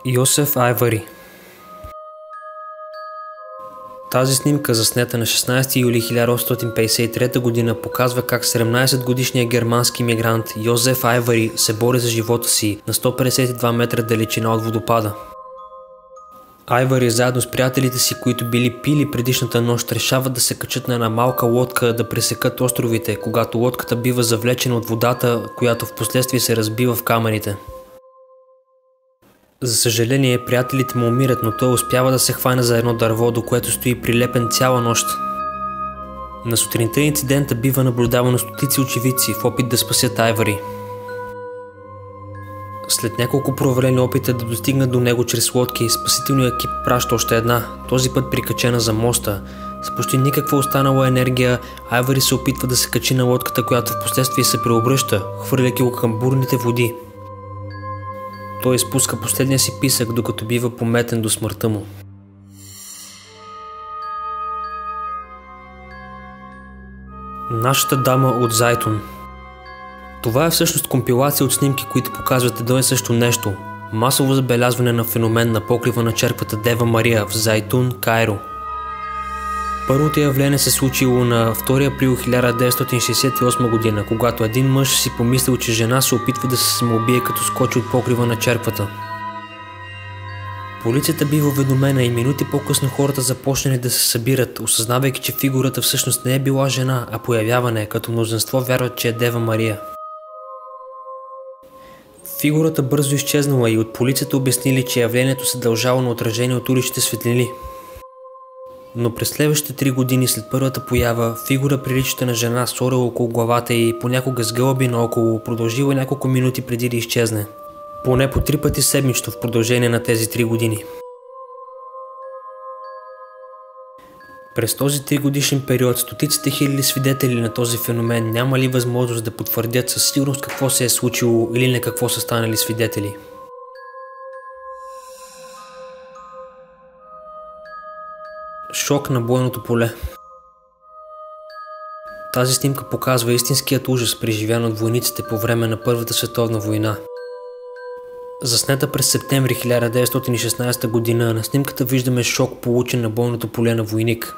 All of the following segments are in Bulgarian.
Йосеф Айвари. Тази снимка, заснета на 16 юли 1853 г., показва как 17-годишният германски мигрант Йозеф Айвари се бори за живота си на 152 метра далечина от водопада. Айвари заедно с приятелите си, които били пили предишната нощ, решават да се качат на една малка лодка да пресекат островите, когато лодката бива завлечена от водата, която впоследствие се разбива в камъните. За съжаление, приятелите му умират, но той успява да се хване за едно дърво, до което стои прилепен цяла нощ. На сутринта инцидента бива наблюдавано стотици очевидци в опит да спасят Айвари. След няколко провалени опита да достигнат до него чрез лодки, спасителният екип праща още една, този път прикачена за моста. С почти никаква останала енергия, Айвари се опитва да се качи на лодката, която впоследствие се преобръща, хвърляйки го към бурните води. Той изпуска последния си писък, докато бива пометен до смъртта му. Нашата дама от Зайтун. Това е всъщност компилация от снимки, които показват едно и също нещо. Масово забелязване на феномен на покрива на черквата Дева Мария в Зайтун, Кайро. Първото явление се случило на 2 април 1968 г., когато един мъж си помислил, че жена се опитва да се самоубие, като скочи от покрива на черквата. Полицията бива уведомена и минути по-късно хората започнали да се събират, осъзнавайки, че фигурата всъщност не е била жена, а появяване, като мнозинство вярват, че е Дева Мария. Фигурата бързо изчезнала и от полицията обяснили, че явлението се дължало на отражение от уличните светлини. Но през следващите 3 години след първата поява, фигура приличаща на жена с орел около главата и понякога с гълъби наоколо, продължила няколко минути преди да изчезне. Поне по 3 пъти седмично в продължение на тези 3 години. През този 3-годишен период стотиците хиляди свидетели на този феномен нямали възможност да потвърдят със сигурност какво се е случило или на какво са станали свидетели. Шок на бойното поле. Тази снимка показва истинският ужас, преживян от войниците по време на Първата световна война. Заснета през септември 1916 г., на снимката виждаме шок, получен на бойното поле на войник.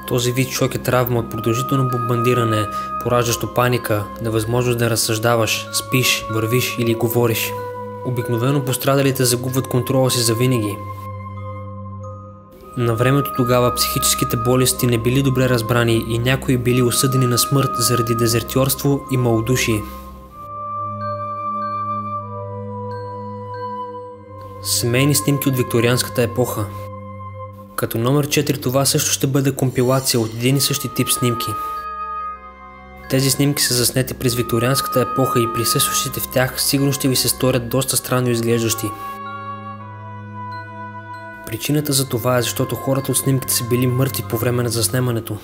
Този вид шок е травма от продължително бомбардиране, пораждащо паника, невъзможност да разсъждаваш, спиш, вървиш или говориш. Обикновено пострадалите загубват контрола си завинаги. На времето тогава психическите болести не били добре разбрани и някои били осъдени на смърт заради дезертьорство и малодушие. Семейни снимки от викторианската епоха. Като номер 4 това също ще бъде компилация от един и същи тип снимки. Тези снимки са заснети през викторианската епоха и присъстващите в тях сигурно ще ви се сторят доста странно изглеждащи. Причината за това е защото хората от снимките са били мъртви по време на заснемането.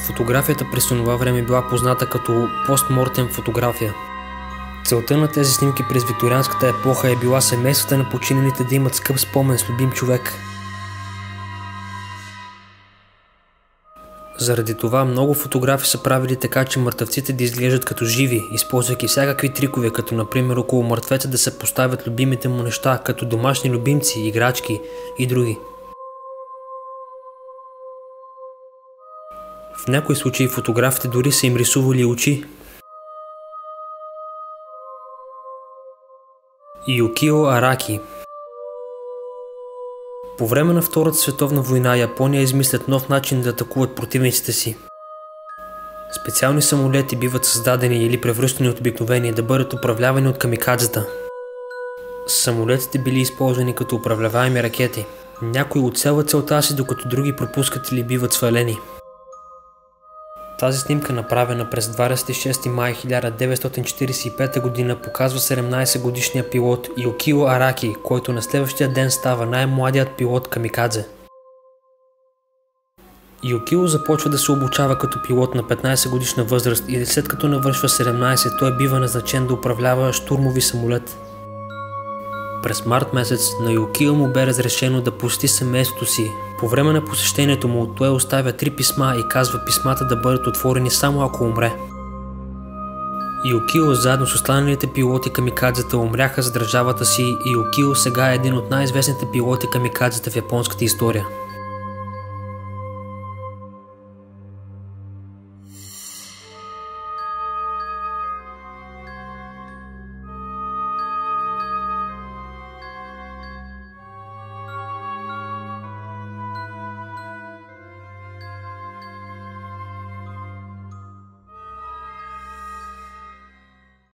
Фотографията през това време била позната като постмортем фотография. Целта на тези снимки през викторианската епоха е била семействата на починалите да имат скъп спомен с любим човек. Заради това много фотографи са правили така, че мъртъвците да изглеждат като живи, използвайки всякакви трикове, като например около мъртвеца да се поставят любимите му неща, като домашни любимци, играчки и други. В някои случаи фотографите дори са им рисували очи. Юкио Араки. По време на Втората световна война Япония измислят нов начин да атакуват противниците си. Специални самолети биват създадени или превръщани от обикновени да бъдат управлявани от камикадзета. Самолетите били използвани като управляваеми ракети. Някои оцелват целта си, докато други пропускат или биват свалени. Тази снимка, направена през 26 май 1945 г., показва 17-годишния пилот Юкио Араки, който на следващия ден става най-младият пилот камикадзе. Юкио започва да се обучава като пилот на 15-годишна възраст и след като навършва 17, той бива назначен да управлява щурмови самолет. През март месец на Юкио му бе разрешено да посети семейството си. По време на посещението му той оставя 3 писма и казва писмата да бъдат отворени само ако умре. Юкио заедно с останалите пилоти камикадзета умряха за държавата си и Юкио сега е един от най-известните пилоти камикадзета в японската история.